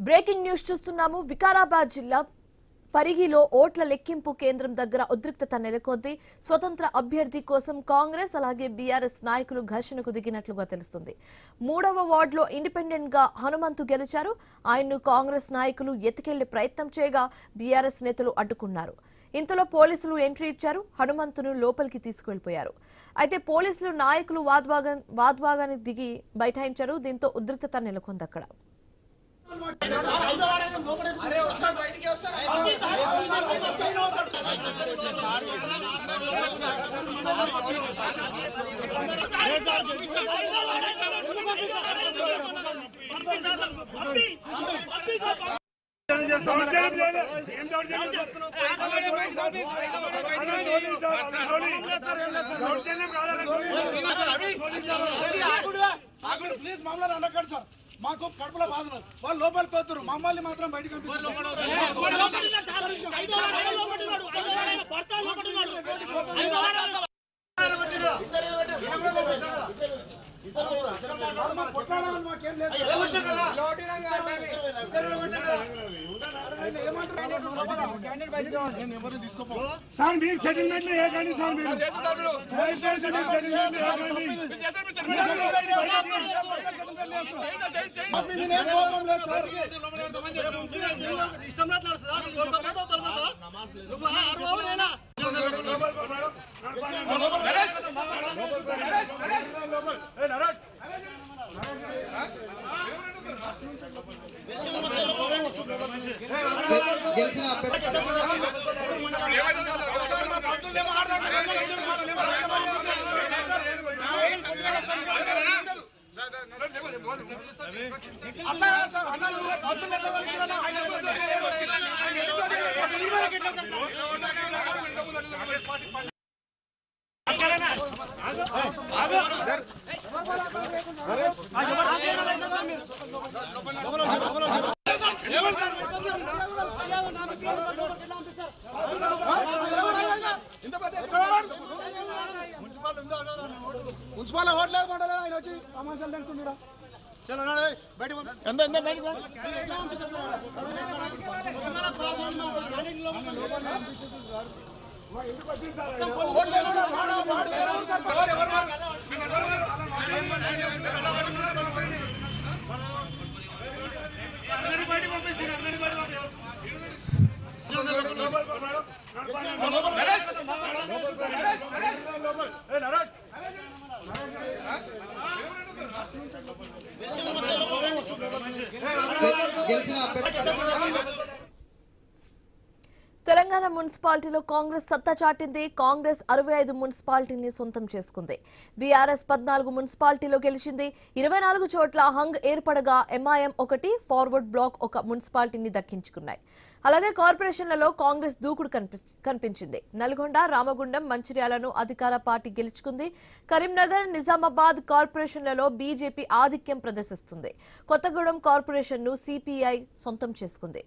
Breaking news చూస్తున్నాము. వికారాబాద్ జిల్లా పరిగిలో ఓట్ల లెక్కింపు కేంద్రం దగ్గర ఉద్రిక్తత నెలకొంది. స్వతంత్ర అభ్యర్థి కోసం కాంగ్రెస్ అలాగే బీఆర్ఎస్ నాయకులు ఘర్షణకు దిగినట్లుగా తెలుస్తుంది. 3వ వార్డులో ఇండిపెండెంట్ గా హనుమంతు గెలిచారు. ఆయన్ను కాంగ్రెస్ నాయకులు ఎత్తుకెళ్లే ప్రయత్నం చేయగా బీఆర్ఎస్ నేతలు అడ్డుకున్నారు. ఇంతలో పోలీసులు ఎంట్రీ ఇచ్చారు. హనుమంతును లోపలికి తీసుకెళ్లిపోయారు. అయితే పోలీసులు నాయకులు వాద్వాగానికి దిగి బైఠాయించారు. దీంతో ఉద్రిక్తత నెలకొంది. అక్కడ ప్లీజ్ మమ్మల్ని అడగండి సార్. మాకు కడుపులో బాధ వాళ్ళు లోపలికి పోతారు, మమ్మల్ని మాత్రం బయటకు మాకేం లేదు. సార్ మీరు సెటిల్మెంట్ ఏకండి సార్, మీరు మున్సిపల్ ఓట్లేదు పండలేదు. ఆయన వచ్చి తమాషాలు తింటున్నాడా? తెలంగాణ మున్సిపాలిటీలో కాంగ్రెస్ సత్తా చాటింది. కాంగ్రెస్ 65 మున్సిపాలిటీని సొంతం చేసుకుంది. బీఆర్ఎస్ 14 మున్సిపాలిటీలో గెలిచింది. 24 చోట్ల హంగ్ ఏర్పడగా ఎంఐఎం 1, ఫార్వర్డ్ బ్లాక్ 1 మున్సిపాలిటీని దక్కించుకున్నాయి. అలాగే కార్పొరేషన్లలో కాంగ్రెస్ దూకుడు కనిపించింది. నల్గొండ, రామగుండం, మంచిర్యాలను అధికార పార్టీ గెలుచుకుంది. కరీంనగర్, నిజామాబాద్ కార్పొరేషన్లలో బీజేపీ ఆధిక్యం ప్రదర్శిస్తుంది. కొత్తగూడెం కార్పొరేషన్ను సిపిఐ సొంతం చేసుకుంది.